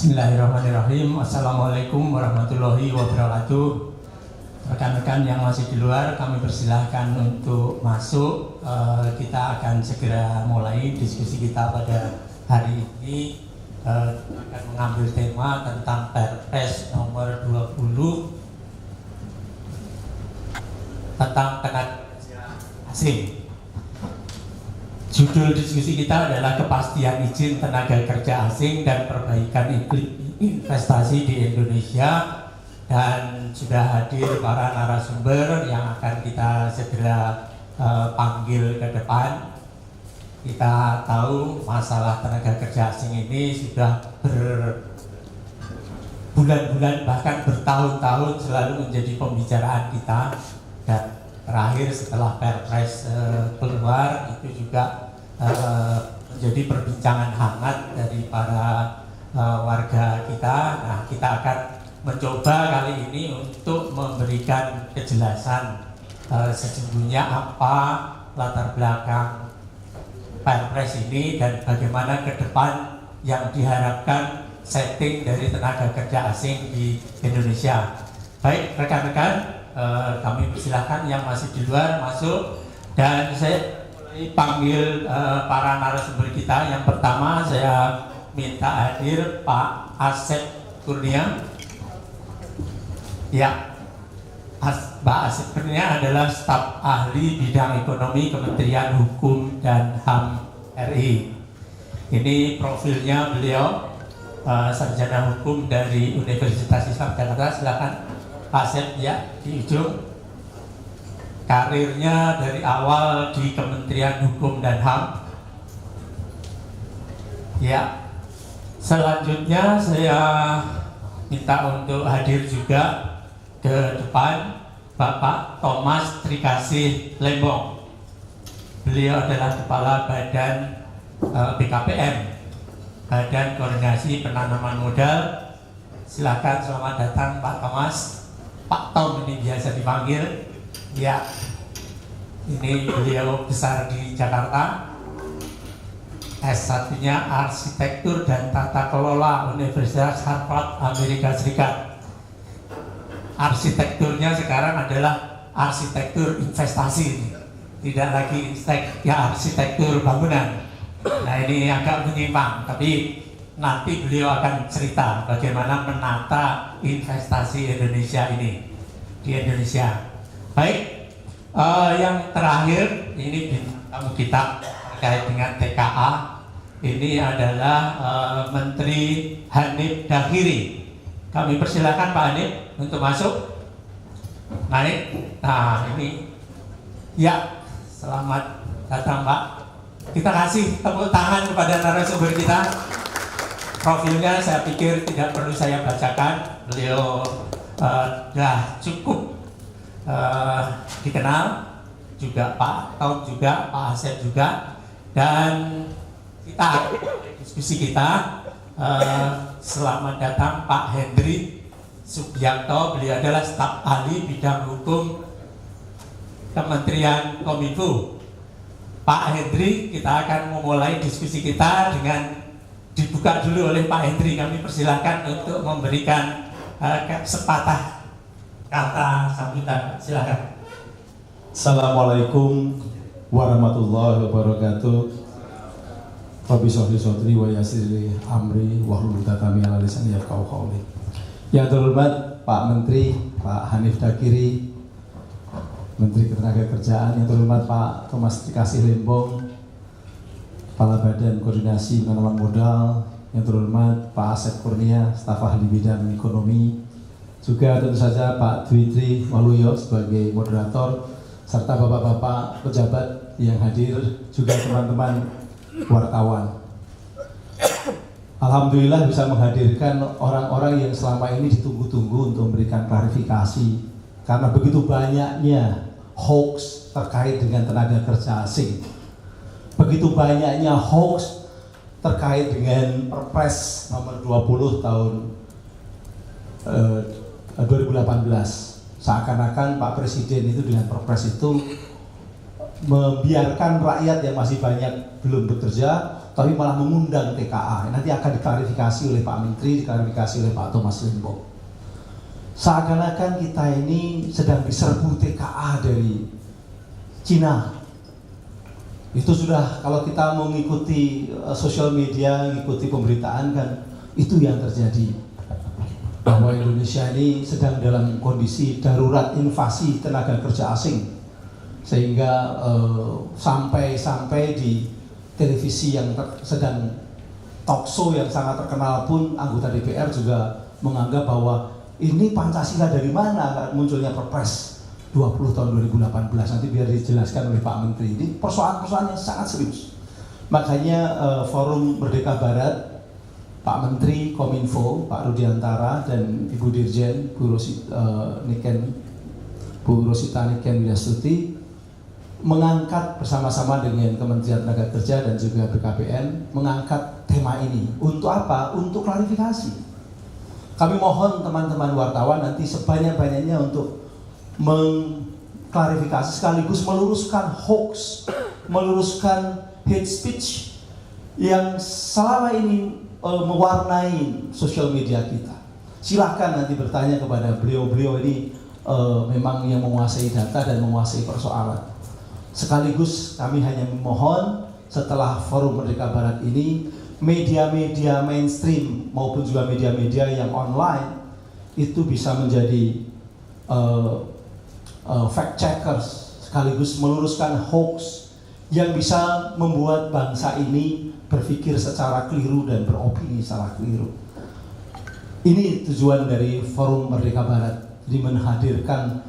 Bismillahirrahmanirrahim. Assalamualaikum warahmatullahi wabarakatuh. Rekan-rekan yang masih di luar, kami persilahkan untuk masuk. Kita akan segera mulai diskusi kita pada hari ini. Akan mengambil tema tentang Perpres nomor 20 tentang tenaga kerja asing. Judul diskusi kita adalah kepastian izin tenaga kerja asing dan perbaikan iklim investasi di Indonesia, dan sudah hadir para narasumber yang akan kita segera panggil ke depan. Kita tahu masalah tenaga kerja asing ini sudah berbulan-bulan bahkan bertahun-tahun selalu menjadi pembicaraan kita, dan terakhir setelah Perpres keluar itu juga menjadi perbincangan hangat dari para warga kita. Nah, kita akan mencoba kali ini untuk memberikan kejelasan sesungguhnya apa latar belakang Perpres ini dan bagaimana ke depan yang diharapkan setting dari tenaga kerja asing di Indonesia. Baik rekan-rekan, kami persilahkan yang masih di luar masuk, dan saya panggil para narasumber kita. Yang pertama saya minta hadir Pak Asep Kurnia. Ya, Pak Asep Kurnia adalah staf ahli bidang ekonomi Kementerian Hukum dan HAM RI. Ini profilnya beliau sarjana hukum dari Universitas Islam Jakarta. Silakan Pak Asep, ya, di ujung. Karirnya dari awal di Kementerian Hukum dan HAM. Ya, selanjutnya saya minta untuk hadir juga ke depan Bapak Thomas Trikasih Lembong. Beliau adalah Kepala Badan BKPM, Badan Koordinasi Penanaman Modal. Silakan, selamat datang Pak Thomas. Pak Tom ini biasa dipanggil. Ya, ini beliau besar di Jakarta. S1-nya Arsitektur dan Tata Kelola Universitas Harvard, Amerika Serikat. Arsitekturnya sekarang adalah arsitektur investasi, tidak lagi arsitektur bangunan. Nah, ini agak menyimpang, tapi nanti beliau akan cerita bagaimana menata investasi Indonesia ini di Indonesia. Baik, yang terakhir ini tamu kita terkait dengan TKA. Ini adalah Menteri Hanif Dakiri. Kami persilakan Pak Hanif untuk masuk. Naik. Nah, ini ya, selamat datang Pak. Kita kasih tepuk tangan kepada narasumber kita. Profilnya saya pikir tidak perlu saya bacakan. Beliau sudah cukup dikenal, juga Pak Tom juga, Pak Asep juga, dan kita diskusi kita. Selamat datang Pak Hendri Subianto. Beliau adalah staf ahli bidang hukum Kementerian Kominfo. Pak Hendri, kita akan memulai diskusi kita dengan dibuka dulu oleh Pak Hendri. Kami persilahkan untuk memberikan sepatah kata sambutan. Silakan. Assalamualaikum warahmatullahi wabarakatuh. Rabbi sholli shodri wa yassirli amri wahlul 'uqdatam min lisani yafqahu qawli. Yang terhormat Pak Menteri, Pak Hanif Dakiri, Menteri Ketenagakerjaan. Yang terhormat Pak Thomas Trikasih Lembong, Kepala Badan Koordinasi Penanaman Modal. Yang terhormat Pak Asep Kurnia, staf ahli bidang ekonomi. Juga tentu saja Pak Dwitri Waluyo sebagai moderator, serta bapak-bapak pejabat yang hadir, juga teman-teman wartawan. Alhamdulillah bisa menghadirkan orang-orang yang selama ini ditunggu-tunggu untuk memberikan klarifikasi, karena begitu banyaknya hoax terkait dengan tenaga kerja asing, begitu banyaknya hoax terkait dengan Perpres nomor 20 tahun 2018. Seakan-akan Pak Presiden itu dengan Perpres itu membiarkan rakyat yang masih banyak belum bekerja, tapi malah mengundang TKA. Nanti akan diklarifikasi oleh Pak Menteri, diklarifikasi oleh Pak Thomas Lembo. Seakan-akan kita ini sedang diserbu TKA dari Cina. Itu sudah, kalau kita mengikuti sosial media, mengikuti pemberitaan kan, itu yang terjadi. Bahwa Indonesia ini sedang dalam kondisi darurat invasi tenaga kerja asing. Sehingga sampai di televisi yang sedang talk show yang sangat terkenal pun anggota DPR juga menganggap bahwa ini Pancasila dari mana munculnya Perpres 20 tahun 2018. Nanti biar dijelaskan oleh Pak Menteri. Ini persoalan-persoalan yang sangat serius. Makanya Forum Merdeka Barat, Pak Menteri Kominfo, Pak Rudiantara dan Ibu Dirjen Bu Rosita Niken Widastuti mengangkat bersama-sama dengan Kementerian Tenaga Kerja dan juga BKPN mengangkat tema ini. Untuk apa? Untuk klarifikasi. Kami mohon teman-teman wartawan nanti sebanyak-banyaknya untuk mengklarifikasi sekaligus meluruskan hoax, meluruskan hate speech yang selama ini mewarnai sosial media kita. Silahkan nanti bertanya kepada beliau-beliau ini memang yang menguasai data dan menguasai persoalan. Sekaligus kami hanya memohon setelah Forum Merdeka Barat ini, media-media mainstream maupun juga media-media yang online itu bisa menjadi fact checkers, sekaligus meluruskan hoax yang bisa membuat bangsa ini berpikir secara keliru dan beropini secara keliru. Ini tujuan dari Forum Merdeka Barat, jadi menghadirkan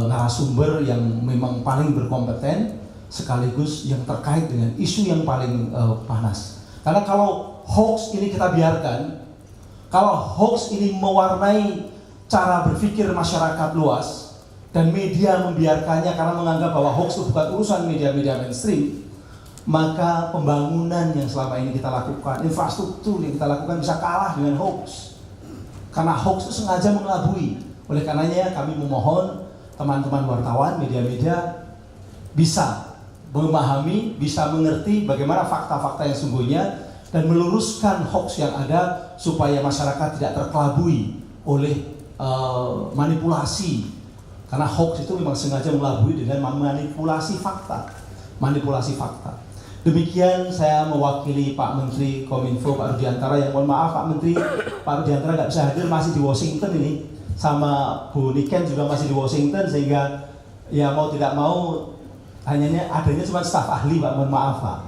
narasumber yang memang paling berkompeten sekaligus yang terkait dengan isu yang paling panas. Karena kalau hoax ini kita biarkan, kalau hoax ini mewarnai cara berpikir masyarakat luas dan media membiarkannya karena menganggap bahwa hoax itu bukan urusan media-media mainstream, maka pembangunan yang selama ini kita lakukan, infrastruktur yang kita lakukan bisa kalah dengan hoax. Karena hoax itu sengaja mengelabui. Oleh karenanya kami memohon teman-teman wartawan, media-media bisa memahami, bisa mengerti bagaimana fakta-fakta yang sungguhnya dan meluruskan hoax yang ada supaya masyarakat tidak terkelabui oleh manipulasi. Karena hoax itu memang sengaja mengelabui dengan manipulasi fakta. Manipulasi fakta. Demikian saya mewakili Pak Menteri Kominfo, Pak Rudiantara, yang mohon maaf Pak Menteri, Pak Rudiantara nggak bisa hadir, masih di Washington ini. Sama Bu Niken juga masih di Washington, sehingga ya mau tidak mau adanya cuma staf ahli Pak, mohon maaf Pak.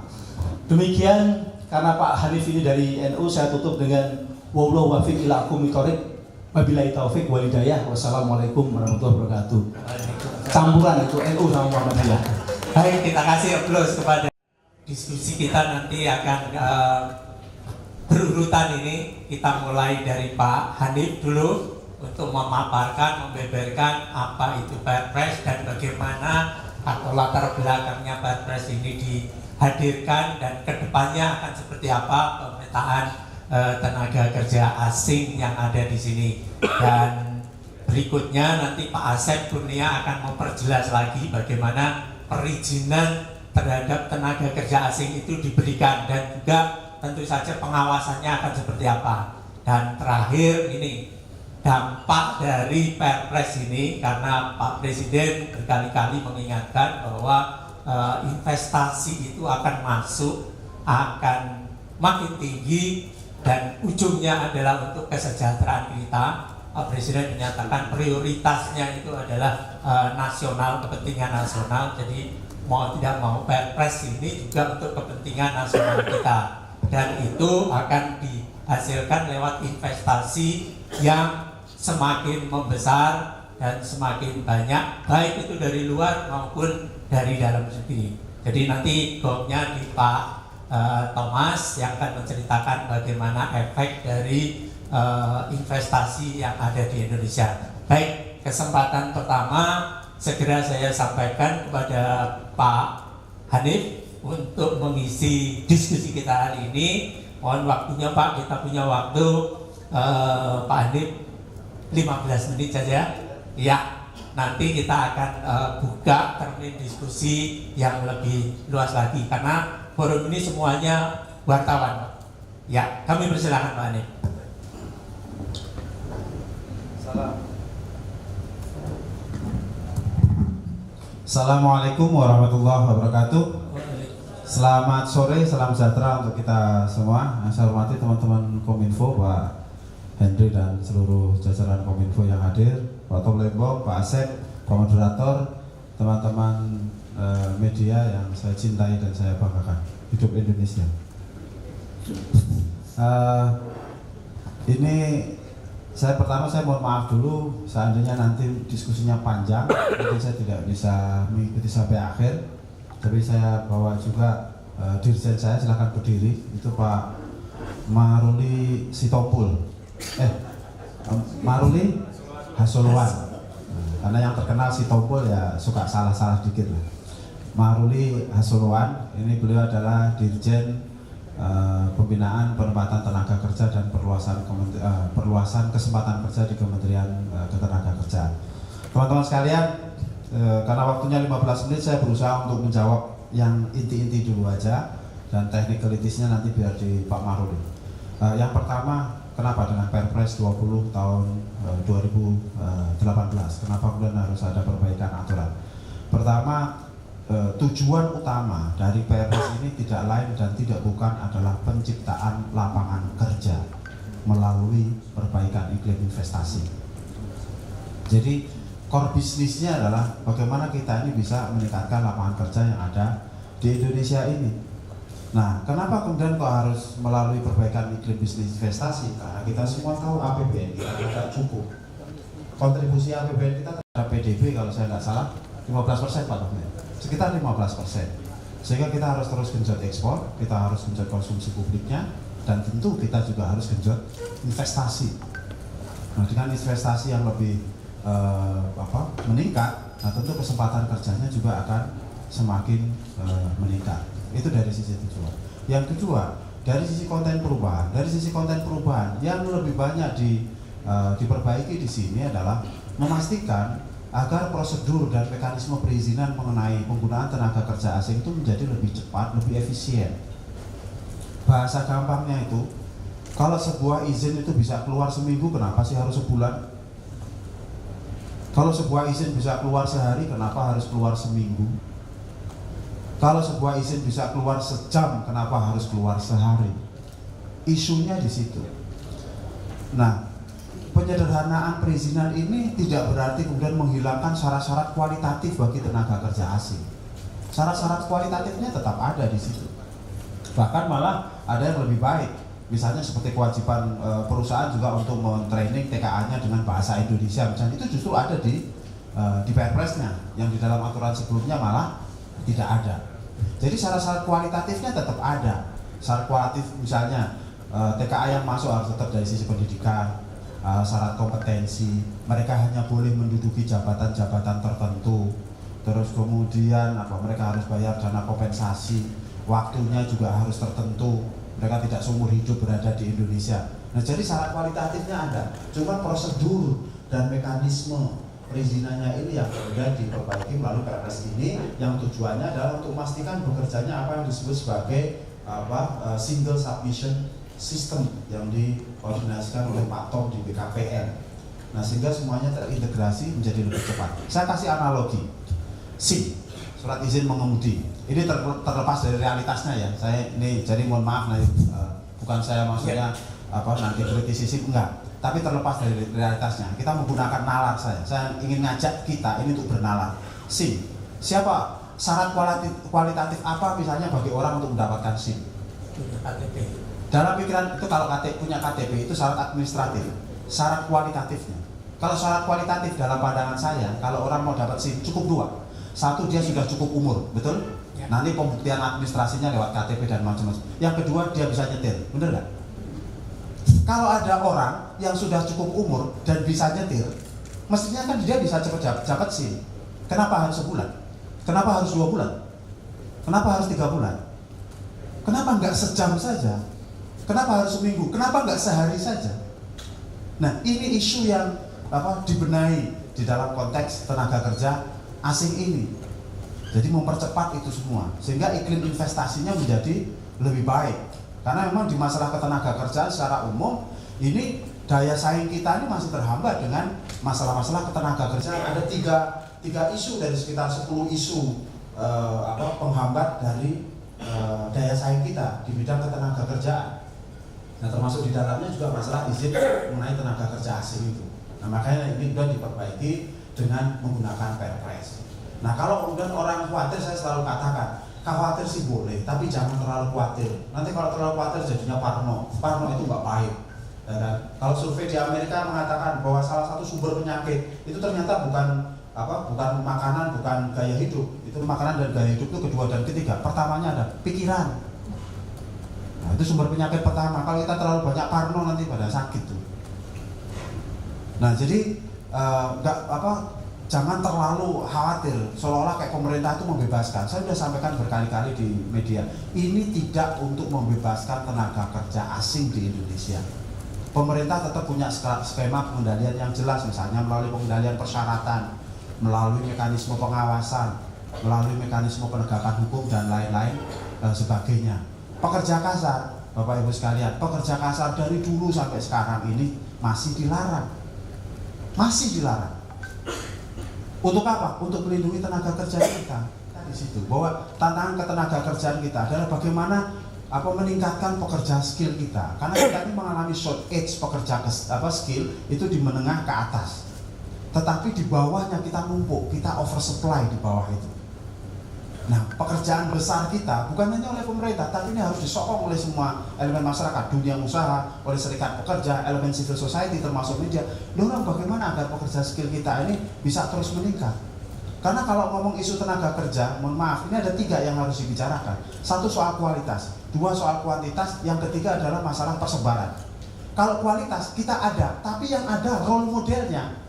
Demikian, karena Pak Hanif ini dari NU, saya tutup dengan wallahu wafiq ila aqwamit thoriq wabillahi taufiq walhidayah. Wassalamualaikum warahmatullahi wabarakatuh. Campuran itu NU sama Muhammadiyah. Baik, kita kasih aplaus kepada diskusi kita nanti akan berurutan ini. Kita mulai dari Pak Hanif dulu untuk memaparkan, membeberkan apa itu Perpres dan bagaimana atau latar belakangnya Perpres ini dihadirkan dan kedepannya akan seperti apa pemetaan tenaga kerja asing yang ada di sini. Dan berikutnya nanti Pak Asep Kurnia akan memperjelas lagi bagaimana perizinan terhadap tenaga kerja asing itu diberikan dan juga tentu saja pengawasannya akan seperti apa. Dan terakhir ini dampak dari Perpres ini, karena Pak Presiden berkali-kali mengingatkan bahwa investasi itu akan masuk, akan makin tinggi dan ujungnya adalah untuk kesejahteraan kita. Pak Presiden menyatakan prioritasnya itu adalah nasional, kepentingan nasional. Jadi mau tidak mau Perpres ini juga untuk kepentingan nasional kita, dan itu akan dihasilkan lewat investasi yang semakin membesar dan semakin banyak, baik itu dari luar maupun dari dalam negeri. Jadi nanti gongnya di Pak Thomas yang akan menceritakan bagaimana efek dari investasi yang ada di Indonesia. Baik, kesempatan pertama segera saya sampaikan kepada Pak Hanif untuk mengisi diskusi kita hari ini. Mohon waktunya Pak, kita punya waktu Pak Hanif 15 menit saja. Ya, nanti kita akan buka termin diskusi yang lebih luas lagi karena forum ini semuanya wartawan. Ya, kami persilakan Pak Hanif. Assalamualaikum warahmatullahi wabarakatuh. Selamat sore, salam sejahtera untuk kita semua. Saya hormati teman-teman Kominfo, Pak Henry dan seluruh jajaran Kominfo yang hadir, Pak Tom Lembong, Pak Asep, Pak Moderator, teman-teman media yang saya cintai dan saya banggakan. Hidup Indonesia. Ini saya mohon maaf dulu seandainya nanti diskusinya panjang, mungkin saya tidak bisa mengikuti sampai akhir. Tapi saya bawa juga dirjen saya, silahkan berdiri. Itu Pak Maruli Sitompul, Maruli Hasuluan. Karena yang terkenal Sitompul ya suka salah-salah dikit lah. Maruli Hasuluan, ini beliau adalah dirjen pembinaan penempatan tenaga kerja dan perluasan kesempatan kerja di Kementerian Ketenagakerjaan. Teman-teman sekalian, karena waktunya 15 menit, saya berusaha untuk menjawab yang inti-inti dulu aja, dan technicalities-nya nanti biar di Pak Maruli. Yang pertama, kenapa dengan Perpres 20 tahun 2018? Kenapa kemudian harus ada perbaikan aturan? Pertama, tujuan utama dari Perpres ini tidak lain dan tidak bukan adalah penciptaan lapangan kerja melalui perbaikan iklim investasi. Jadi core bisnisnya adalah bagaimana kita ini bisa meningkatkan lapangan kerja yang ada di Indonesia ini. Nah, kenapa kemudian kok harus melalui perbaikan iklim bisnis investasi? Karena kita semua tahu APBN kita tidak cukup. Kontribusi APBN kita terhadap PDB kalau saya nggak salah 15% Pak Dokter. Sekitar 15%. Sehingga kita harus terus genjot ekspor, kita harus genjot konsumsi publiknya, dan tentu kita juga harus genjot investasi. Nah, dengan investasi yang lebih meningkat, nah tentu kesempatan kerjanya juga akan semakin meningkat. Itu dari sisi tujuan. Yang kedua, dari sisi konten perubahan. Dari sisi konten perubahan yang lebih banyak diperbaiki di sini adalah memastikan agar prosedur dan mekanisme perizinan mengenai penggunaan tenaga kerja asing itu menjadi lebih cepat, lebih efisien. Bahasa gampangnya itu, kalau sebuah izin itu bisa keluar seminggu, kenapa sih harus sebulan? Kalau sebuah izin bisa keluar sehari, kenapa harus keluar seminggu? Kalau sebuah izin bisa keluar sejam, kenapa harus keluar sehari? Isunya di situ. Nah, penyederhanaan perizinan ini tidak berarti kemudian menghilangkan syarat-syarat kualitatif bagi tenaga kerja asing. Syarat-syarat kualitatifnya tetap ada di situ. Bahkan malah ada yang lebih baik. Misalnya seperti kewajiban perusahaan juga untuk men-training TKA-nya dengan bahasa Indonesia. Misalnya itu justru ada di Perpresnya, yang di dalam aturan sebelumnya malah tidak ada. Jadi syarat-syarat kualitatifnya tetap ada. Syarat kualitatif misalnya TKA yang masuk harus tetap dari sisi pendidikan, syarat kompetensi, mereka hanya boleh menduduki jabatan-jabatan tertentu, terus kemudian mereka harus bayar dana kompensasi, waktunya juga harus tertentu, mereka tidak seumur hidup berada di Indonesia. Nah, jadi syarat kualitatifnya ada, cuma prosedur dan mekanisme perizinannya ini yang kemudian diperbaiki melalui Perpres ini, yang tujuannya adalah untuk memastikan bekerjanya apa yang disebut sebagai single submission sistem yang dikoordinasikan oleh Pak Tom di BKPN. Nah, sehingga semuanya terintegrasi menjadi lebih cepat. Saya kasih analogi. SIM, surat izin mengemudi. Ini terlepas dari realitasnya ya. Saya ini jadi mohon maaf bukan saya maksudnya nanti kritisi SIM, enggak. Tapi terlepas dari realitasnya. Kita menggunakan nalar saya. Saya ingin ngajak kita ini untuk bernalar. SIM. Siapa syarat kualitatif apa misalnya bagi orang untuk mendapatkan SIM? KTP. Dalam pikiran itu kalau punya KTP itu syarat administratif, syarat kualitatifnya. Kalau syarat kualitatif dalam pandangan saya, kalau orang mau dapat SIM cukup dua. Satu, dia sudah cukup umur, betul? Ya. Nanti pembuktian administrasinya lewat KTP dan macam-macam. Yang kedua, dia bisa nyetir, bener nggak? Kalau ada orang yang sudah cukup umur dan bisa nyetir, mestinya kan dia bisa cepat dapat SIM. Kenapa harus sebulan? Kenapa harus 2 bulan? Kenapa harus 3 bulan? Kenapa nggak sejam saja? Kenapa harus seminggu? Kenapa nggak sehari saja? Nah, ini isu yang dibenahi di dalam konteks tenaga kerja asing ini. Jadi mempercepat itu semua sehingga iklim investasinya menjadi lebih baik. Karena memang di masalah ketenaga kerjaan secara umum ini daya saing kita ini masih terhambat dengan masalah-masalah ketenaga kerjaan. Ada tiga isu dari sekitar 10 isu penghambat dari daya saing kita di bidang ketenaga kerjaan. Nah, termasuk di dalamnya juga masalah izin mengenai tenaga kerja asing itu. Nah, makanya ini sudah diperbaiki dengan menggunakan Perpres. Nah, kalau kemudian orang khawatir, saya selalu katakan, khawatir sih boleh, tapi jangan terlalu khawatir. Nanti kalau terlalu khawatir jadinya parno. Parno itu nggak baik. Ya kan? Kalau survei di Amerika mengatakan bahwa salah satu sumber penyakit itu ternyata bukan makanan, bukan gaya hidup. Itu makanan dan gaya hidup itu kedua dan ketiga. Pertamanya ada pikiran. Nah, itu sumber penyakit pertama. Kalau kita terlalu banyak parno nanti pada sakit tuh. Nah, jadi jangan terlalu khawatir seolah-olah kayak pemerintah itu membebaskan. Saya sudah sampaikan berkali-kali di media. Ini tidak untuk membebaskan tenaga kerja asing di Indonesia. Pemerintah tetap punya skema pengendalian yang jelas, misalnya melalui pengendalian persyaratan, melalui mekanisme pengawasan, melalui mekanisme penegakan hukum dan lain-lain sebagainya. Pekerja kasar, Bapak Ibu sekalian, pekerja kasar dari dulu sampai sekarang ini masih dilarang. Masih dilarang. Untuk apa? Untuk melindungi tenaga kerja kita. Di situ bahwa tantangan ketenaga kerjaan kita adalah bagaimana meningkatkan pekerja skill kita. Karena kita ini mengalami shortage pekerja skill itu di menengah ke atas. Tetapi di bawahnya kita numpuk, kita oversupply di bawah itu. Nah, pekerjaan besar kita bukan hanya oleh pemerintah, tapi ini harus disokong oleh semua elemen masyarakat, dunia usaha, oleh serikat pekerja, elemen civil society termasuk media. Dorong bagaimana agar pekerja skill kita ini bisa terus meningkat. Karena kalau ngomong isu tenaga kerja, mohon maaf, ini ada 3 yang harus dibicarakan. 1 soal kualitas, 2 soal kuantitas, yang ketiga adalah masalah persebaran. Kalau kualitas kita ada, tapi yang ada role modelnya.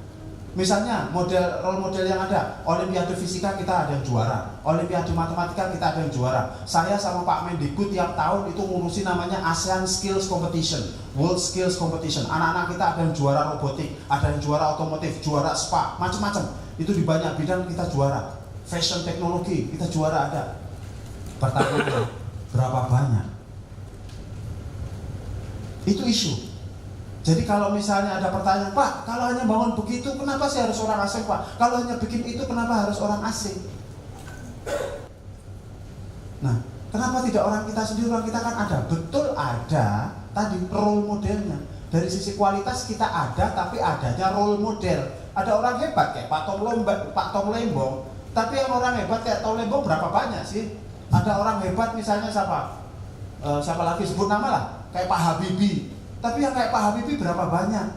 Misalnya role model yang ada, Olimpiade Fisika kita ada yang juara, Olimpiade Matematika kita ada yang juara. Saya sama Pak Mendikbud tiap tahun itu ngurusin namanya ASEAN Skills Competition, World Skills Competition. Anak-anak kita ada yang juara robotik, ada yang juara otomotif, juara spa, macam-macam. Itu di banyak bidang kita juara. Fashion teknologi kita juara ada. Pertanyaannya, berapa banyak? Itu isu. Jadi kalau misalnya ada pertanyaan, Pak, kalau hanya bangun begitu, kenapa sih harus orang asing, Pak? Kalau hanya bikin itu, kenapa harus orang asing? Nah, kenapa tidak orang kita sendiri? Orang kita kan ada, betul ada. Tadi role modelnya. Dari sisi kualitas kita ada, tapi adanya role model. Ada orang hebat kayak Pak Tom Lembong, tapi yang orang hebat kayak Tom Lembong berapa banyak sih? Ada orang hebat misalnya siapa? Siapa lagi sebut nama lah? Kayak Pak Habibie. Tapi yang kayak Pak Habibie berapa banyak?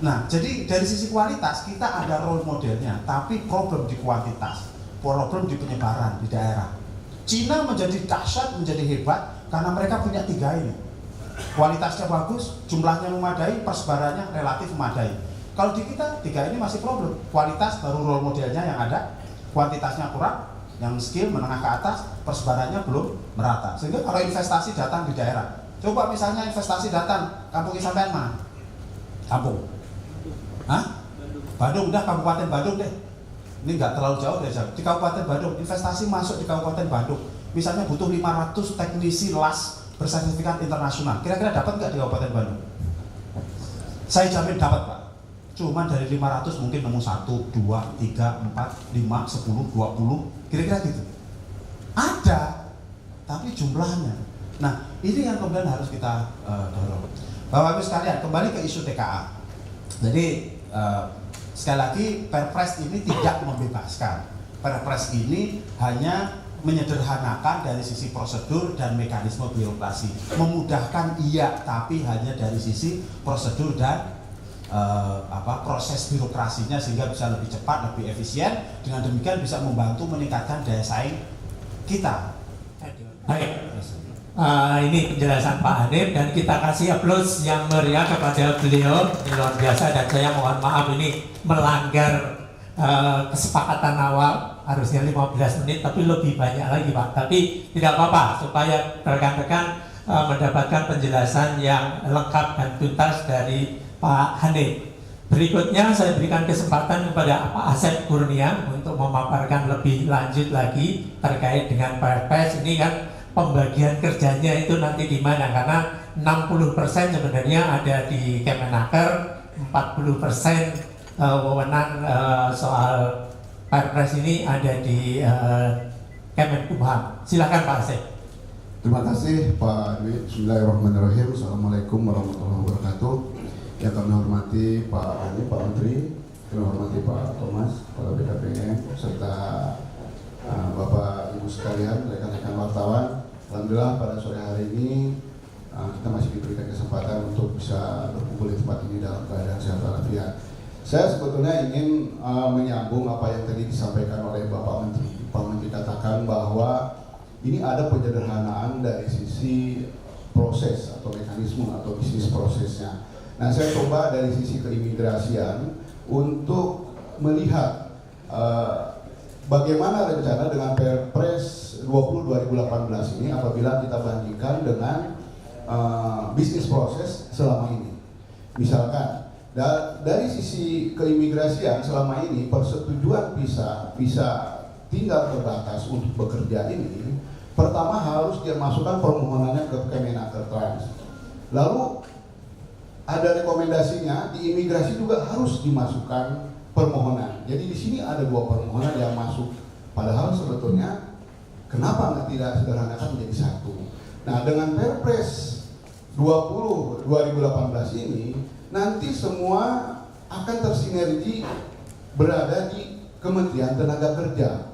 Nah, jadi dari sisi kualitas kita ada role modelnya, tapi problem di kuantitas, problem di penyebaran di daerah. Cina menjadi dahsyat, menjadi hebat karena mereka punya 3 ini. Kualitasnya bagus, jumlahnya memadai, persebarannya relatif memadai. Kalau di kita 3 ini masih problem. Kualitas baru role modelnya yang ada, kuantitasnya kurang, yang skill menengah ke atas, persebarannya belum merata. Sehingga kalau investasi datang di daerah, coba misalnya investasi datang, kampung sampean mana? Kampung? Hah? Bandung, udah Kabupaten Bandung deh. Ini nggak terlalu jauh deh, di Kabupaten Bandung, investasi masuk di Kabupaten Bandung. Misalnya butuh 500 teknisi las bersertifikat internasional. Kira-kira dapat nggak di Kabupaten Bandung? Saya jamin dapat, Pak. Cuman dari 500 mungkin nemu 1, 2, 3, 4, 5, 10, 20, kira-kira gitu. Ada, tapi jumlahnya. Nah, ini yang kemudian harus kita dorong. Bapak Ibu sekalian, kembali ke isu TKA. Jadi sekali lagi Perpres ini tidak membebaskan. Perpres ini hanya menyederhanakan dari sisi prosedur dan mekanisme birokrasi. Memudahkan iya, tapi hanya dari sisi prosedur dan proses birokrasinya sehingga bisa lebih cepat, lebih efisien. Dengan demikian bisa membantu meningkatkan daya saing kita. Baik. Ini penjelasan Pak Hanif dan kita kasih aplaus yang meriah kepada beliau. Ini luar biasa dan saya mohon maaf ini melanggar kesepakatan awal, harusnya 15 menit tapi lebih banyak lagi Pak. Tapi tidak apa-apa supaya rekan-rekan mendapatkan penjelasan yang lengkap dan tuntas dari Pak Hanif. Berikutnya saya berikan kesempatan kepada Pak Asep Kurnia untuk memaparkan lebih lanjut lagi terkait dengan Perpres. Ini kan pembagian kerjanya itu nanti di mana, karena 60% sebenarnya ada di Kemenaker, 40% wewenang soal Perpres ini ada di Kemenkumham. Silakan Pak Asep. Terima kasih Pak Dwi. Bismillahirrahmanirrahim. Assalamualaikum warahmatullahi wabarakatuh. Yang kami hormati Pak Ani, Pak Menteri, kami hormati Pak Thomas, Kepala BKPM, serta Bapak Ibu sekalian, rekan-rekan wartawan. Alhamdulillah pada sore hari ini kita masih diberikan kesempatan untuk bisa berkumpul di tempat ini dalam keadaan sehat walafiat. Saya sebetulnya ingin menyambung apa yang tadi disampaikan oleh Bapak Menteri. Pak Menteri katakan bahwa ini ada penyederhanaan dari sisi proses atau mekanisme atau bisnis prosesnya. Nah, saya coba dari sisi keimigrasian untuk melihat bagaimana rencana dengan Perpres 20/2018 ini apabila kita bandingkan dengan bisnis proses selama ini. Misalkan dari sisi keimigrasian selama ini persetujuan visa tinggal terbatas untuk bekerja ini, pertama harus dia masukkan permohonannya ke Kemenaker Trans. Lalu ada rekomendasinya di imigrasi juga harus dimasukkan permohonan. Jadi di sini ada 2 permohonan yang masuk. Padahal sebetulnya kenapa tidak sederhanakan menjadi satu? Nah, dengan Perpres 20/2018 ini nanti semua akan tersinergi berada di Kementerian Tenaga Kerja.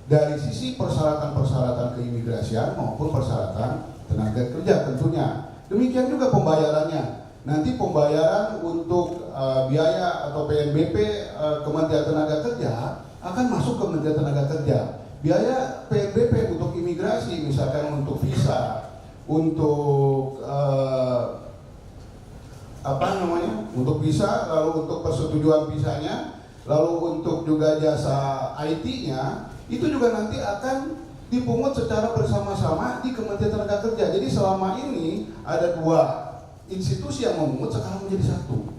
Dari sisi persyaratan-persyaratan keimigrasian maupun persyaratan tenaga kerja tentunya. Demikian juga pembayarannya. Nanti pembayaran untuk biaya atau PNBP Kementerian Tenaga Kerja akan masuk ke Kementerian Tenaga Kerja. Biaya PNBP untuk imigrasi, misalkan untuk visa, untuk untuk visa, lalu untuk persetujuan visanya, lalu untuk juga jasa IT-nya, itu juga nanti akan dipungut secara bersama-sama di Kementerian Tenaga Kerja. Jadi selama ini ada 2 institusi yang memungut, sekarang menjadi 1.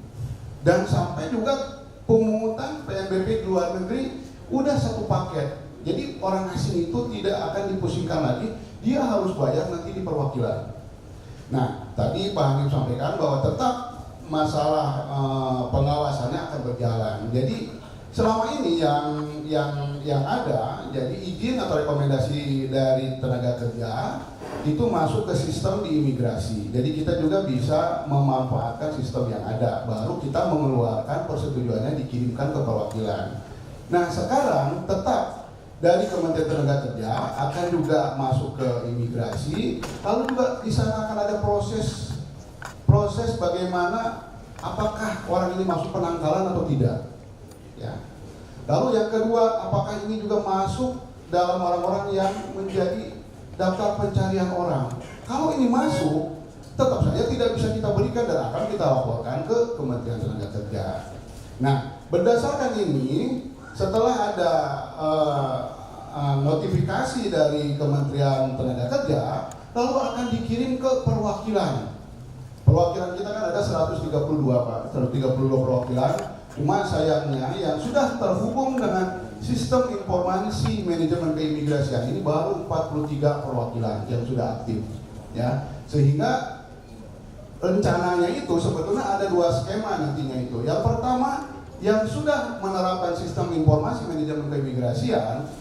Dan sampai juga pemungutan PNBP di luar negeri udah 1 paket. Jadi orang asing itu tidak akan dipusingkan lagi, dia harus bayar nanti di perwakilan. Nah, tadi Pak Hanif sampaikan bahwa tetap masalah pengawasannya akan berjalan. Jadi selama ini yang ada, jadi izin atau rekomendasi dari tenaga kerja itu masuk ke sistem di imigrasi. Jadi kita juga bisa memanfaatkan sistem yang ada. Baru kita mengeluarkan persetujuannya dikirimkan ke perwakilan. Nah, sekarang tetap dari Kementerian Tenaga Kerja akan juga masuk ke imigrasi. Lalu juga di sana akan ada proses bagaimana apakah orang ini masuk penangkalan atau tidak. Ya. Lalu yang kedua, apakah ini juga masuk dalam orang-orang yang menjadi daftar pencarian orang? Kalau ini masuk, tetap saja tidak bisa kita berikan dan akan kita laporkan ke Kementerian Tenaga Kerja. Nah, berdasarkan ini, setelah ada notifikasi dari Kementerian Tenaga Kerja, lalu akan dikirim ke perwakilan. Perwakilan kita kan ada 132 Pak, 132 perwakilan. Cuma sayangnya yang sudah terhubung dengan sistem informasi manajemen keimigrasian ini baru 43 perwakilan yang sudah aktif, ya. Sehingga rencananya itu sebetulnya ada 2 skema nantinya itu. Yang pertama, yang sudah menerapkan sistem informasi manajemen keimigrasian,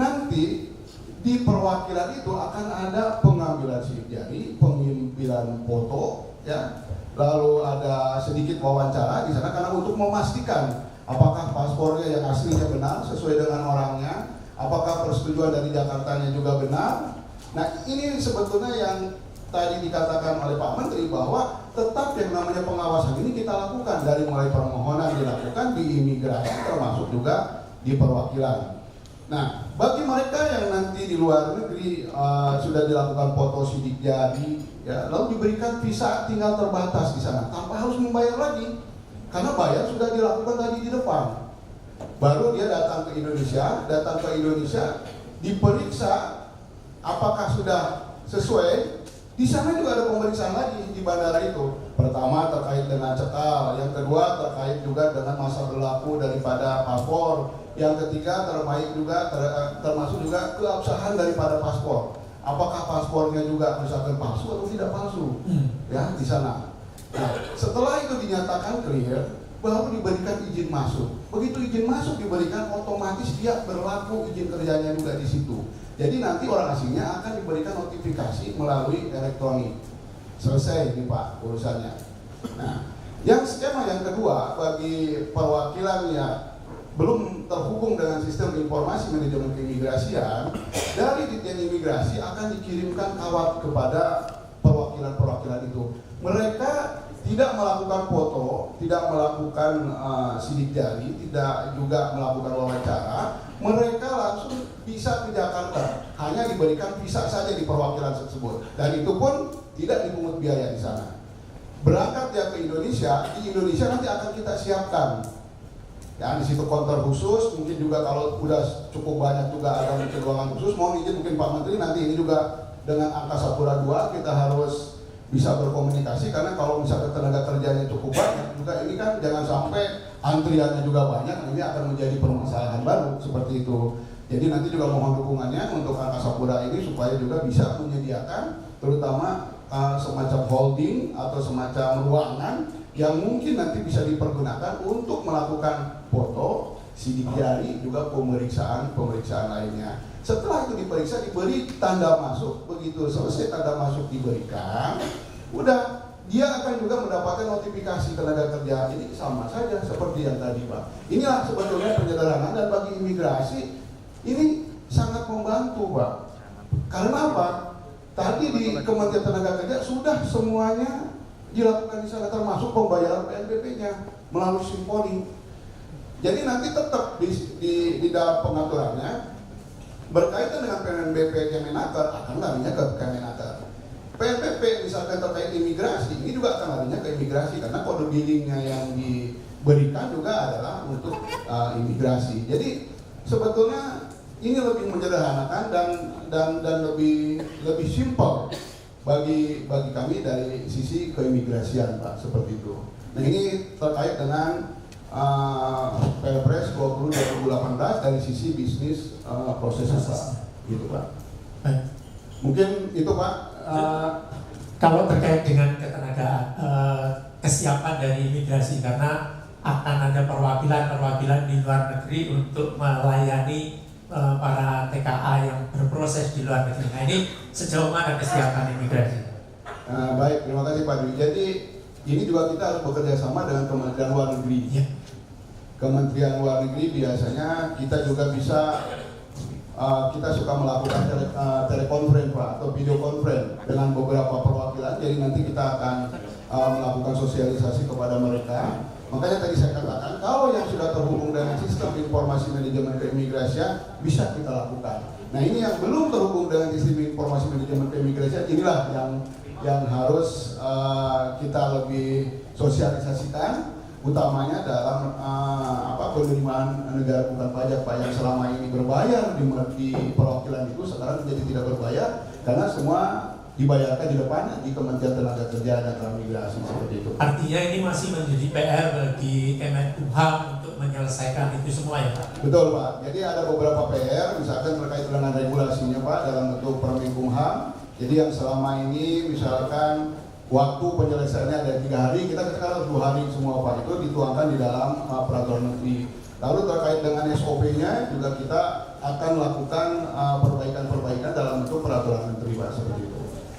nanti di perwakilan itu akan ada pengambilan sidik jari, pengambilan foto, ya. Lalu ada sedikit wawancara di sana karena untuk memastikan apakah paspornya yang aslinya benar sesuai dengan orangnya, apakah persetujuan dari Jakartanya juga benar. Nah, ini sebetulnya yang tadi dikatakan oleh Pak Menteri bahwa tetap yang namanya pengawasan ini kita lakukan dari mulai permohonan dilakukan di imigrasi termasuk juga di perwakilan. Nah, bagi mereka yang nanti di luar negeri sudah dilakukan foto sidik jari, ya, lalu diberikan visa tinggal terbatas di sana tanpa harus membayar lagi, karena bayar sudah dilakukan tadi di depan. Baru dia datang ke Indonesia diperiksa apakah sudah sesuai Di sana juga ada pemeriksaan lagi di bandara itu. Pertama terkait dengan cekal, yang kedua terkait juga dengan masa berlaku daripada paspor, yang ketiga termasuk juga keabsahan daripada paspor. Apakah paspornya juga misalkan palsu atau tidak palsu? Ya, di sana. Nah, setelah itu dinyatakan clear, baru diberikan izin masuk. Begitu izin masuk diberikan, otomatis dia berlaku izin kerjanya juga di situ. Jadi nanti orang asingnya akan diberikan notifikasi melalui elektronik. Selesai ini Pak urusannya. Nah, yang skema yang kedua bagi perwakilan yang belum terhubung dengan sistem informasi manajemen keimigrasian, dari Ditjen Imigrasi akan dikirimkan kawat kepada perwakilan-perwakilan itu. Mereka tidak melakukan foto, tidak melakukan sidik jari, tidak juga melakukan wawancara. Mereka langsung bisa ke Jakarta, hanya diberikan visa saja di perwakilan tersebut, dan itu pun tidak dipungut biaya di sana. Berangkat dia ke Indonesia, di Indonesia nanti akan kita siapkan. Ya, di situ konter khusus, mungkin juga kalau udah cukup banyak juga ada mungkin ruangan khusus. Mohon izin mungkin Pak Menteri nanti ini juga dengan Angkasa Pura II kita harus bisa berkomunikasi, karena kalau misalnya tenaga kerjanya cukup banyak juga ini kan jangan sampai antriannya juga banyak, ini akan menjadi permasalahan baru seperti itu. Jadi nanti juga mohon dukungannya untuk Angkasa Pura ini supaya juga bisa menyediakan terutama semacam holding atau semacam ruangan yang mungkin nanti bisa dipergunakan untuk melakukan foto, sidik jari, juga pemeriksaan lainnya. Setelah itu diperiksa, diberi tanda masuk. Begitu selesai tanda masuk diberikan, udah dia akan juga mendapatkan notifikasi tenaga kerja. Ini sama saja seperti yang tadi Pak. Inilah sebetulnya penyederhanaan, dan bagi imigrasi ini sangat membantu Pak. Karena apa? Tadi di Kementerian Tenaga Kerja sudah semuanya dilakukan di sana, termasuk pembayaran PNBP-nya melalui Simponi. Jadi nanti tetap di dalam pengaturannya berkaitan dengan PNBP Kemenaker akan larinya ke Kemenaker. PNBP misalkan terkait imigrasi, ini juga akan larinya ke imigrasi, karena kode billingnya yang diberikan juga adalah untuk imigrasi. Jadi sebetulnya ini lebih menyederhanakan dan lebih simpel bagi kami dari sisi keimigrasian Pak, seperti itu. Nah, ini terkait dengan Perpres 2018 dari sisi bisnis prosesnya Pak, gitu Pak. Mungkin itu Pak. Kalau terkait dengan kesiapan dari imigrasi, karena akan ada perwakilan di luar negeri untuk melayani para TKA yang berproses di luar negeri. Nah, ini sejauh mana kesiapan imigrasi? Baik, terima kasih Pak Dwi. Jadi ini juga kita harus bekerja sama dengan Kementerian Luar Negeri. Ya. Kementerian Luar Negeri biasanya kita juga bisa kita suka melakukan telekonferensi Pak, atau video conference dengan beberapa perwakilan. Jadi nanti kita akan melakukan sosialisasi kepada mereka. Makanya tadi saya katakan, kalau yang sudah terhubung dengan sistem informasi manajemen keimigrasian bisa kita lakukan. Nah, ini yang belum terhubung dengan sistem informasi manajemen keimigrasian, inilah yang harus kita lebih sosialisasikan, utamanya dalam penerimaan negara bukan pajak Pak, yang selama ini berbayar di perwakilan itu sekarang menjadi tidak berbayar karena semua dibayarkan di depan di Kementerian Tenaga Kerja dan Transmigrasi, seperti itu. Artinya ini masih menjadi PR bagi Kemenkumham untuk menyelesaikan itu semua ya Pak? Betul Pak, jadi ada beberapa PR misalkan terkait dengan regulasinya Pak dalam bentuk Permenkumham. Jadi yang selama ini misalkan waktu penyelesaiannya ada 3 hari, kita sekarang 2 hari semua Pak, itu dituangkan di dalam peraturan menteri. Lalu terkait dengan SOP-nya juga kita akan melakukan perbaikan-perbaikan dalam bentuk peraturan menteri Pak, seperti itu.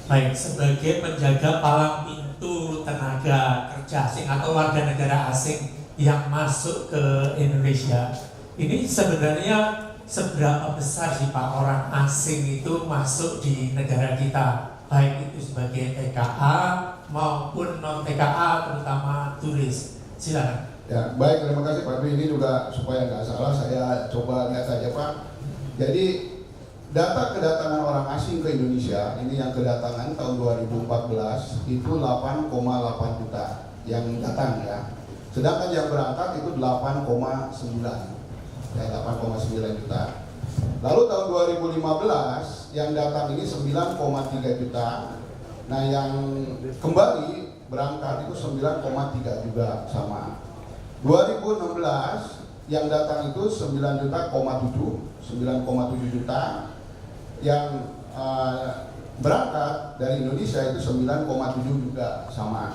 Baik, sebagai penjaga palang pintu tenaga kerja asing atau warga negara asing yang masuk ke Indonesia, ini sebenarnya seberapa besar sih Pak orang asing itu masuk di negara kita, baik itu sebagai TKA maupun non TKA, terutama turis? Silakan. Ya, baik, terima kasih Pak Dwi. Ini juga supaya nggak salah saya coba lihat saja Pak. Jadi data kedatangan orang asing ke Indonesia ini yang kedatangan tahun 2014 itu 8,8 juta yang datang ya. Sedangkan yang berangkat itu 8,9 ya, 8,9 juta. Lalu tahun 2015 yang datang ini 9,3 juta. Nah yang kembali berangkat itu 9,3 juga sama. 2016 yang datang itu 9,7 juta, yang berangkat dari Indonesia itu 9,7 juga sama.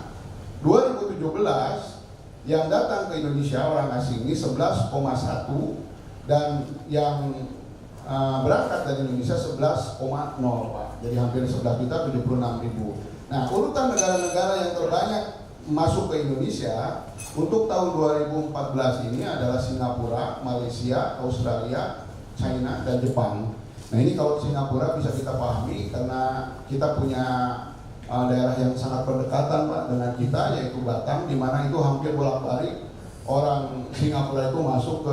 2017 yang datang ke Indonesia orang asing ini 11,1, dan yang berangkat dari Indonesia 11,0 Pak. Jadi hampir 11.076.000. Nah, urutan negara-negara yang terbanyak masuk ke Indonesia untuk tahun 2014 ini adalah Singapura, Malaysia, Australia, China, dan Jepang. Nah ini kalau Singapura bisa kita pahami karena kita punya daerah yang sangat berdekatan Pak dengan kita, yaitu Batam, di mana itu hampir bolak-balik orang Singapura itu masuk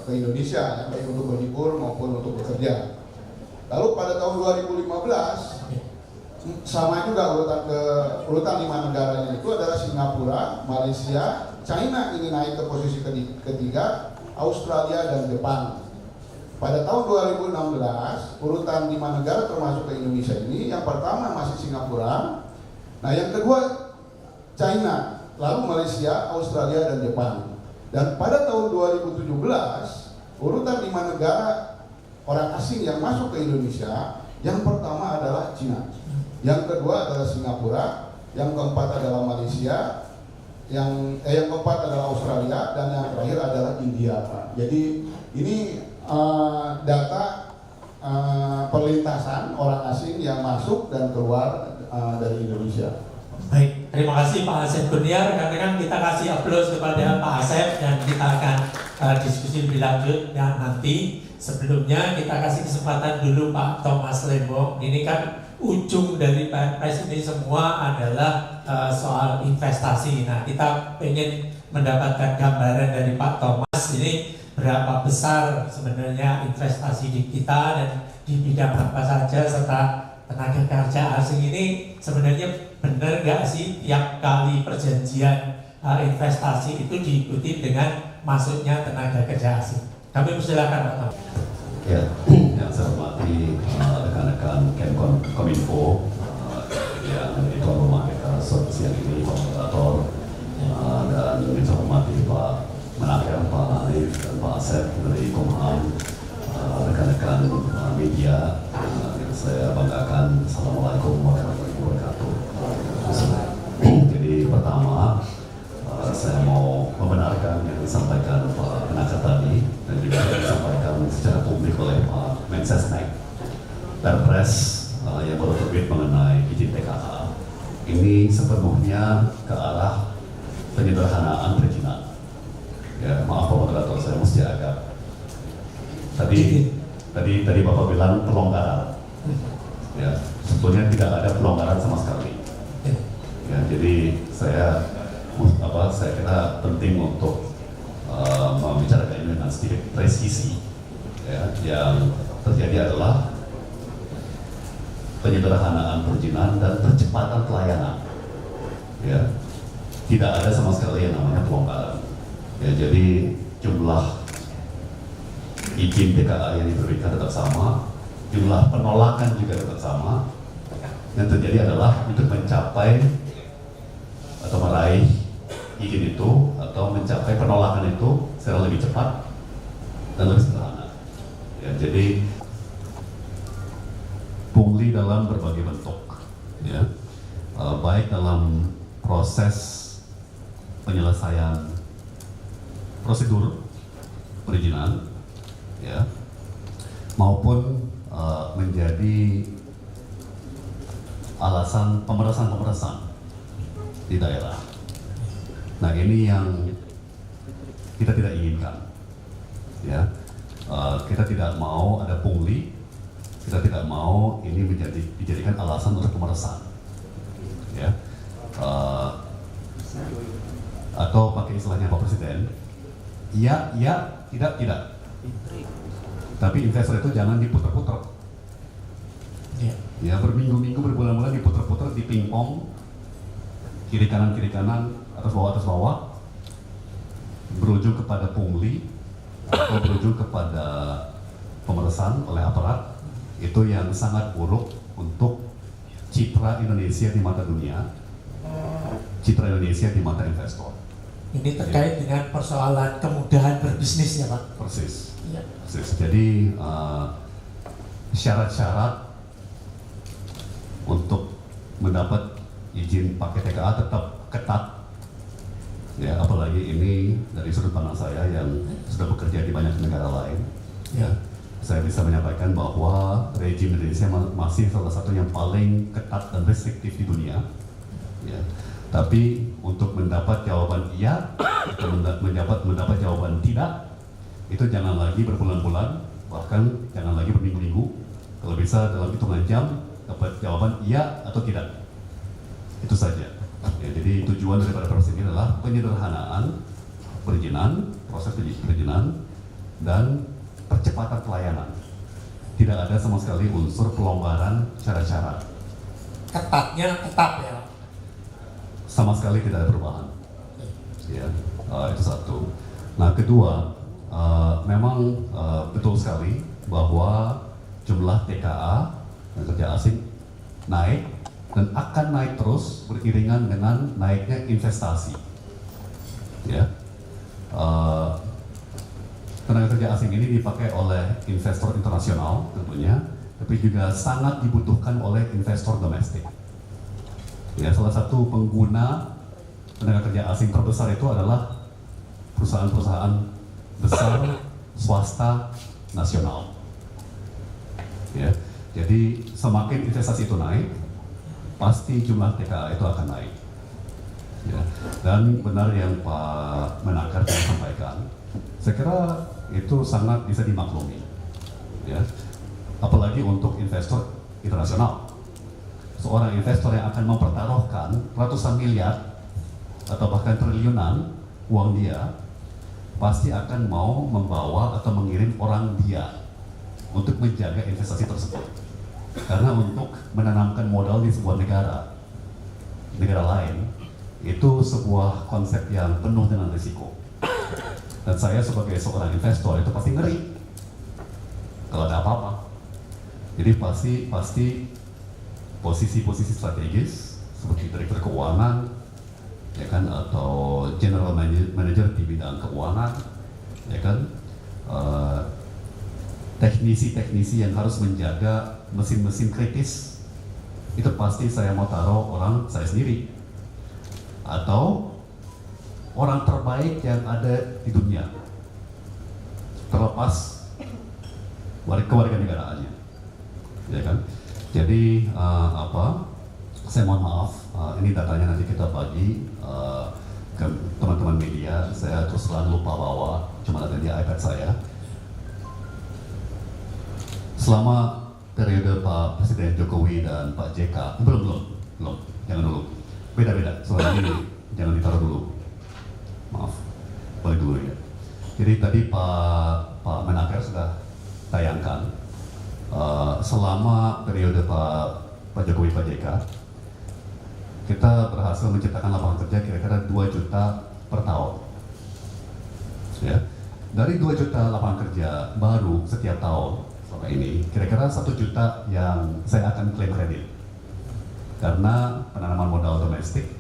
ke Indonesia, ya, baik untuk berlibur maupun untuk bekerja. Lalu pada tahun 2015 sama juga urutan 5 negaranya itu adalah Singapura, Malaysia, China ini naik ke posisi ketiga, Australia dan Jepang. Pada tahun 2016 urutan 5 negara termasuk ke Indonesia ini, yang pertama masih Singapura, nah yang kedua China, lalu Malaysia, Australia dan Jepang. Dan pada tahun 2017 urutan 5 negara orang asing yang masuk ke Indonesia, yang pertama adalah China, yang kedua adalah Singapura, yang keempat adalah Malaysia, yang keempat adalah Australia, dan yang terakhir adalah India Pak. Jadi ini data perlintasan orang asing yang masuk dan keluar dari Indonesia. Baik, terima kasih Pak Asep Kurniar. Karena kan kita kasih aplaus kepada Pak Asep dan kita akan diskusi lebih lanjut dan nanti. Sebelumnya kita kasih kesempatan dulu Pak Thomas Lembong. Ini kan ujung dari Perpres ini semua adalah soal investasi. Nah, kita ingin mendapatkan gambaran dari Pak Thomas ini berapa besar sebenarnya investasi di kita dan di bidang apa saja, serta tenaga kerja asing ini sebenarnya benar nggak sih tiap kali perjanjian investasi itu diikuti dengan masuknya tenaga kerja asing. Kami persilakan Pak Thomas. Ya, yang saya hormati rekan-rekan Kominfo yang tuan rumah kita siang ini, Pak Moderator, dan saya hormati Pak Menaker, Pak Arif, dan Pak Asep dari Kumham, rekan-rekan media yang saya banggakan. Assalamualaikum warahmatullahi wabarakatuh. Jadi pertama, saya mau membenarkan yang disampaikan Pak Menaker tadi dan juga yang disampaikan secara publik oleh Pak Mensesnek. Perpres yang baru terbit mengenai izin TKA ini sepenuhnya ke arah penyederhanaan perizinan. Ya, maaf Pak Moderator, saya mesti agak tadi Bapak bilang pelonggaran. Ya, sebetulnya tidak ada pelonggaran sama sekali. Ya, jadi saya kira penting untuk membicarakan ini dengan sedikit presisi. Ya, yang terjadi adalah penyederhanaan perizinan dan percepatan pelayanan. Ya, tidak ada sama sekali yang namanya pelonggaran. Ya, jadi jumlah izin TKA yang diberikan tetap sama, jumlah penolakan juga tetap sama. Yang terjadi adalah untuk mencapai atau meraih izin itu atau mencapai penolakan itu secara lebih cepat dan lebih sederhana. Ya, jadi pungli dalam berbagai bentuk, ya, baik dalam proses penyelesaian prosedur perizinan, ya, maupun menjadi alasan pemerasan di daerah. Nah, ini yang kita tidak inginkan, ya. Kita tidak mau ada pungli, kita tidak mau ini dijadikan alasan untuk pemerasan, ya. Atau pakai istilahnya Pak Presiden, iya, tidak. Tapi investor itu jangan diputar-putar. Ya, berminggu-minggu, berbulan-bulan diputar-putar, di pingpong, kiri kanan, atas bawah, berujung kepada pungli atau berujung kepada pemerasan oleh aparat. Itu yang sangat buruk untuk citra Indonesia di mata dunia, citra Indonesia di mata investor. Ini terkait dengan persoalan kemudahan berbisnis ya Pak. Persis. Iya. Persis. Jadi syarat-syarat untuk mendapat izin pakai TKA tetap ketat. Ya, apalagi ini dari sudut pandang saya yang sudah bekerja di banyak negara lain. Ya, saya bisa menyampaikan bahwa rejim Indonesia masih salah satu yang paling ketat dan restriktif di dunia. Ya, tapi untuk mendapat jawaban iya atau mendapat jawaban tidak, itu jangan lagi berbulan-bulan, bahkan jangan lagi berminggu-minggu. Kalau bisa dalam hitungan jam dapat jawaban iya atau tidak. Itu saja. Ya, jadi tujuan daripada proses ini adalah penyederhanaan perizinan, proses perizinan, dan percepatan pelayanan. Tidak ada sama sekali unsur pelonggaran syarat-syarat. Ketatnya tetap ya Pak. Sama sekali tidak ada perubahan. Ya, itu satu. Nah, kedua, memang betul sekali bahwa jumlah TKA dan kerja asing naik dan akan naik terus beriringan dengan naiknya investasi. Ya, tenaga kerja asing ini dipakai oleh investor internasional tentunya, tapi juga sangat dibutuhkan oleh investor domestik. Ya, salah satu pengguna tenaga kerja asing terbesar itu adalah perusahaan-perusahaan besar swasta nasional. Ya, jadi semakin investasi itu naik, pasti jumlah TKA itu akan naik. Ya. Dan benar yang Pak Menaker sampaikan, saya kira itu sangat bisa dimaklumi. Ya. Apalagi untuk investor internasional. Seorang investor yang akan mempertaruhkan ratusan miliar atau bahkan triliunan uang dia, pasti akan mau membawa atau mengirim orang dia untuk menjaga investasi tersebut. Karena untuk menanamkan modal di sebuah negara lain, itu sebuah konsep yang penuh dengan risiko. Dan saya sebagai seorang investor itu pasti ngeri kalau ada apa-apa. Jadi pasti posisi-posisi strategis seperti direktur keuangan, ya kan, atau general manager di bidang keuangan, ya kan, teknisi-teknisi yang harus menjaga mesin-mesin kritis, itu pasti saya mau taruh orang saya sendiri atau orang terbaik yang ada di dunia, terlepas kewarganegaraannya, ya kan. Jadi saya mohon maaf, ini datanya nanti kita bagi ke teman-teman media. Saya terus terang lupa bawa, cuma ada di iPad saya. Selama periode Pak Presiden Jokowi dan Pak JK, belum, jangan dulu, beda-beda, soalnya ini jangan ditaruh dulu, maaf, balik dulu ya. Jadi tadi Pak Menaker sudah tayangkan, selama periode Pak Jokowi, Pak JK, kita berhasil menciptakan lapangan kerja kira-kira 2 juta per tahun. Ya, dari 2 juta lapangan kerja baru setiap tahun selama ini, kira-kira 1 juta yang saya akan klaim kredit karena penanaman modal domestik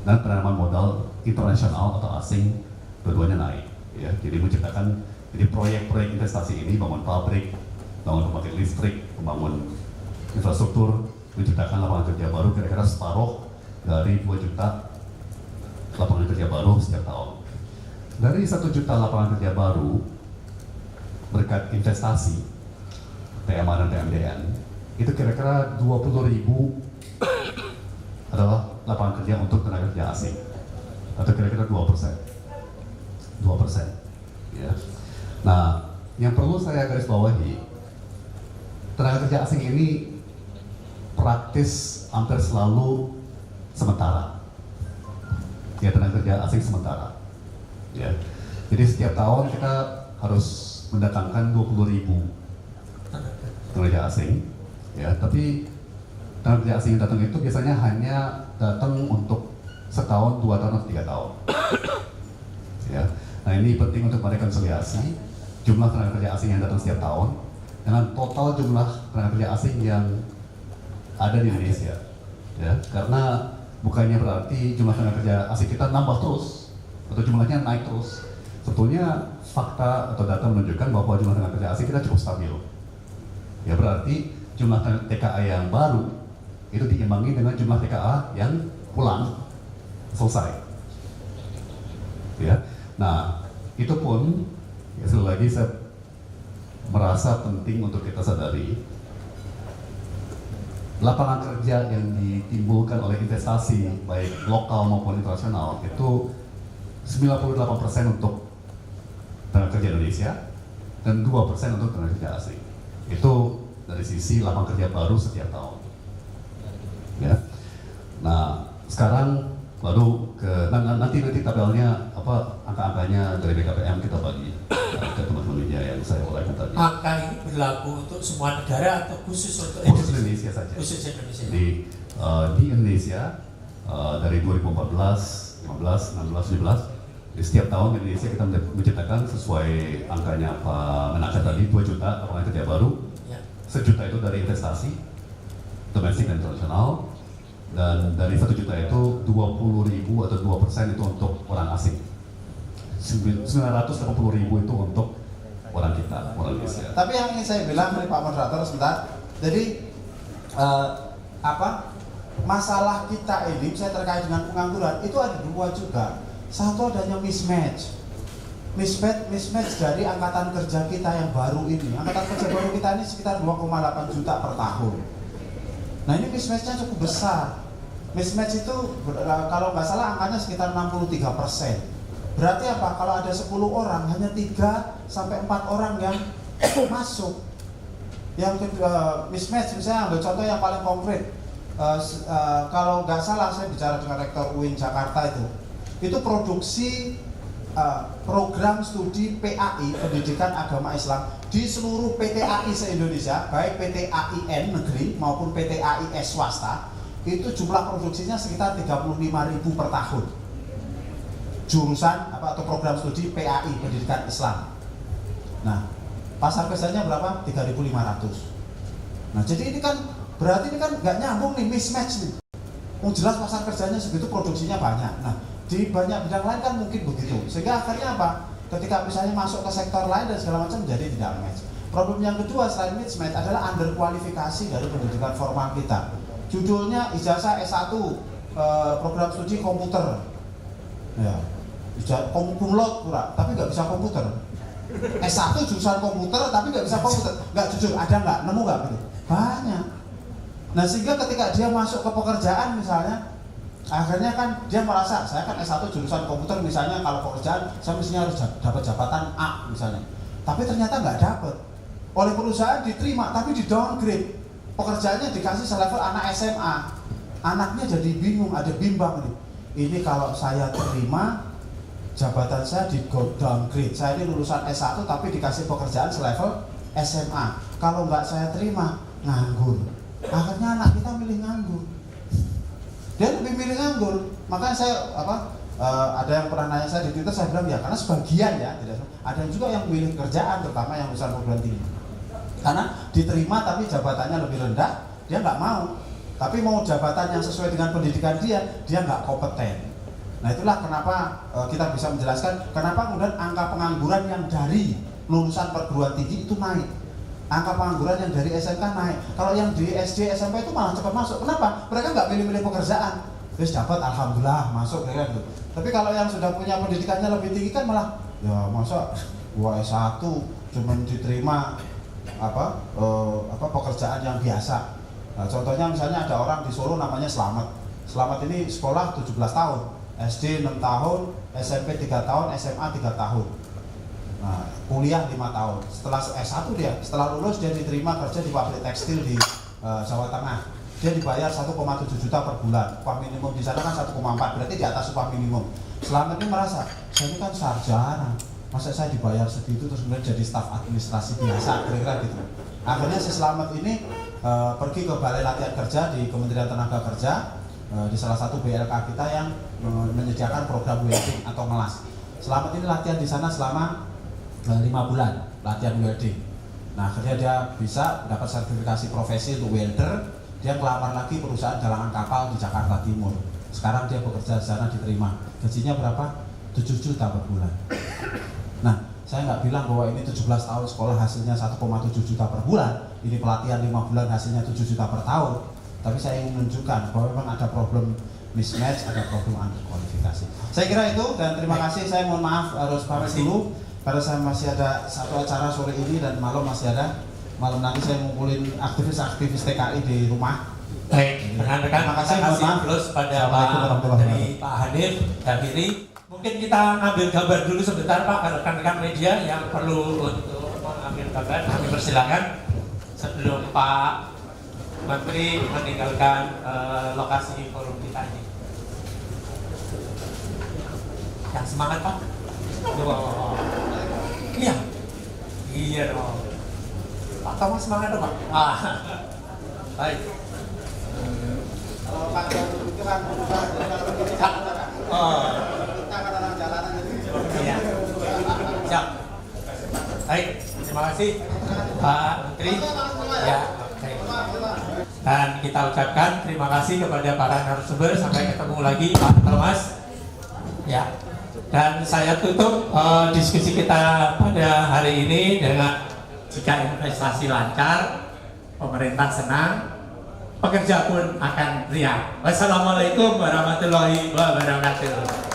dan penanaman modal internasional atau asing dua-duanya naik. Ya, jadi menciptakan proyek-proyek investasi ini, bangun pabrik, bangun pembangkit listrik, membangun infrastruktur, menciptakan lapangan kerja baru kira-kira separuh dari 2 juta lapangan kerja baru setiap tahun. Dari 1 juta lapangan kerja baru berkat investasi TMA dan TMDN, itu kira-kira 20.000 adalah lapangan kerja untuk tenaga kerja asing, atau kira-kira 2%. Ya. Nah, yang perlu saya garis bawahi, tenaga kerja asing ini praktis hampir selalu sementara. Ya, tenaga kerja asing sementara. Ya. Jadi setiap tahun kita harus mendatangkan 20.000 tenaga kerja asing, ya. Tapi tenaga kerja asing yang datang itu biasanya hanya datang untuk setahun, 2 tahun, atau 3 tahun. Ya. Nah, ini penting untuk merekonsiliasi jumlah tenaga kerja asing yang datang setiap tahun dengan total jumlah tenaga kerja asing yang ada di Indonesia, ya, karena bukannya berarti jumlah tenaga kerja asing kita nambah terus atau jumlahnya naik terus. Sebetulnya fakta atau data menunjukkan bahwa jumlah tenaga kerja asing kita cukup stabil. Ya berarti jumlah TKA yang baru itu diimbangi dengan jumlah TKA yang pulang selesai. Ya, nah itu pun ya, sekali lagi saya merasa penting untuk kita sadari lapangan kerja yang ditimbulkan oleh investasi baik lokal maupun internasional itu 98% untuk tenaga kerja Indonesia dan 2% untuk tenaga kerja asing. Itu dari sisi lapangan kerja baru setiap tahun. Ya. Nah, sekarang lalu nanti tabelnya apa angka-angkanya dari BKPM kita bagi ke teman-teman media yang saya uraikan tadi. Angka ini berlaku untuk semua negara atau khusus untuk Khusus Indonesia saja. Khusus Indonesia. Di Indonesia dari 2014, 15, 16, 17 di setiap tahun di Indonesia kita menciptakan sesuai angkanya Pak Menaker tadi 2 juta lapangan kerja baru. Ya. 1 juta itu dari investasi domestik dan internasional, dan dari 1 juta itu 20.000 atau 2% itu untuk orang asing. 980.000 itu untuk orang kita, orang Indonesia. Tapi yang ingin saya bilang dari Pak Moderator sebentar, jadi masalah kita ini saya terkait dengan pengangguran itu ada 2 juga. Satu adanya mismatch dari angkatan kerja kita yang baru ini. Angkatan kerja baru kita ini sekitar 2,8 juta per tahun. Nah ini mismatch-nya cukup besar. Mismatch itu kalau nggak salah angkanya sekitar 63%. Berarti apa? Kalau ada 10 orang hanya 3 sampai 4 orang yang masuk. Yang kedua mismatch, misalnya ambil contoh yang paling konkret. Kalau nggak salah saya bicara dengan Rektor UIN Jakarta itu produksi program studi PAI Pendidikan Agama Islam di seluruh PTAI se-Indonesia, baik PTAIN negeri maupun PTAIS swasta, itu jumlah produksinya sekitar 35.000 per tahun. Jurusan atau program studi PAI Pendidikan Islam. Nah, pasar kerjanya berapa? 3.500. Nah, jadi ini kan berarti ini kan nggak nyambung nih, mismatch nih. Jelas pasar kerjanya segitu, produksinya banyak. Nah, di banyak bidang lain kan mungkin begitu. Sehingga akhirnya apa? Ketika misalnya masuk ke sektor lain dan segala macam jadi tidak match. Problem yang kedua selain mismatch adalah underkualifikasi dari pendidikan formal kita. Judulnya ijazah S1 program studi komputer. Ya. Kumlot pura, tapi nggak bisa komputer. S1 jurusan komputer tapi nggak bisa komputer. Nggak jujur, ada nggak? Nemu nggak gitu? Banyak. Nah sehingga ketika dia masuk ke pekerjaan misalnya, akhirnya kan dia merasa saya kan S1 jurusan komputer misalnya, kalau pekerjaan saya mestinya harus dapat jabatan A misalnya. Tapi ternyata nggak dapat. Oleh perusahaan diterima tapi di downgrade. Pekerjaannya dikasih selevel anak SMA. Anaknya jadi bingung, ada bimbang nih. Ini kalau saya terima jabatan saya di downgrade. Saya ini lulusan S1 tapi dikasih pekerjaan selevel SMA. Kalau nggak saya terima, nganggur. Akhirnya anak kita milih nganggur. Dia lebih milih nganggur. Makanya saya ada yang pernah nanya saya di Twitter, saya bilang ya karena sebagian ya, ada juga yang milih kerjaan, terutama yang lulusan perguruan tinggi. Karena diterima tapi jabatannya lebih rendah, dia nggak mau. Tapi mau jabatan yang sesuai dengan pendidikan dia nggak kompeten. Nah itulah kenapa kita bisa menjelaskan kenapa kemudian angka pengangguran yang dari lulusan perguruan tinggi itu naik. Angka pengangguran yang dari SMK naik. Kalau yang di SD, SMP itu malah cepat masuk. Kenapa? Mereka nggak pilih-pilih pekerjaan. Terus dapat, alhamdulillah masuk gitu. Tapi kalau yang sudah punya pendidikannya lebih tinggi kan malah, ya masa gua S1 cuma diterima pekerjaan yang biasa. Nah, contohnya misalnya ada orang di Solo namanya Slamet. Slamet ini sekolah 17 tahun, SD 6 tahun, SMP 3 tahun, SMA 3 tahun. Nah, kuliah 5 tahun. Setelah S1 setelah lulus dia diterima kerja di pabrik tekstil di Jawa Tengah. Dia dibayar 1,7 juta per bulan. Upah minimum di sana kan 1,4, berarti di atas upah minimum. Slamet ini merasa, saya ini kan sarjana, masa saya dibayar segitu terus kemudian jadi staf administrasi biasa, kira-kira gitu. Akhirnya si Slamet ini pergi ke Balai Latihan Kerja di Kementerian Tenaga Kerja, di salah satu BLK kita yang menyediakan program welding atau ngelas. Slamet ini latihan di sana selama 5 bulan, latihan welding. Nah akhirnya dia bisa dapat sertifikasi profesi untuk welder, Dia kelamar lagi perusahaan galangan kapal di Jakarta Timur. Sekarang dia bekerja di sana, diterima. Gajinya berapa? 7 juta per bulan. Nah, saya nggak bilang bahwa ini 17 tahun sekolah hasilnya 1,7 juta per bulan. Ini pelatihan 5 bulan hasilnya 7 juta per tahun. Tapi saya ingin menunjukkan bahwa memang ada problem mismatch, ada problem underkualifikasi. Saya kira itu, dan terima kasih. Saya mohon maaf harus pamit dulu karena saya masih ada satu acara sore ini dan malam masih ada. Malam nanti saya ngumpulin aktivis-aktivis TKI di rumah. Baik, rekan-rekan, Terima kasih, mohon maaf. terus pada Assalamualaikum Pak warahmatullahi Menteri, Pak Hanif, dan Diri. Mungkin kita ambil gambar dulu sebentar Pak, rekan-rekan media yang perlu untuk mengambil gambar, kami persilakan sebelum Pak Menteri meninggalkan lokasi forum kita ini. Yang semangat Pak. Wow. Iya. Iya dong. Pak Thomas semangat dong Pak. Baik. Kalau Pak itu kan kita kan orang jalanan jadi. Iya. Siap. Baik, terima kasih Pak Menteri. Ya, oke. Dan kita ucapkan terima kasih kepada para narasumber. Sampai ketemu lagi Pak Thomas. Ya. Dan saya tutup diskusi kita pada hari ini dengan jika investasi lancar, pemerintah senang, pekerja pun akan riang. Wassalamualaikum warahmatullahi wabarakatuh.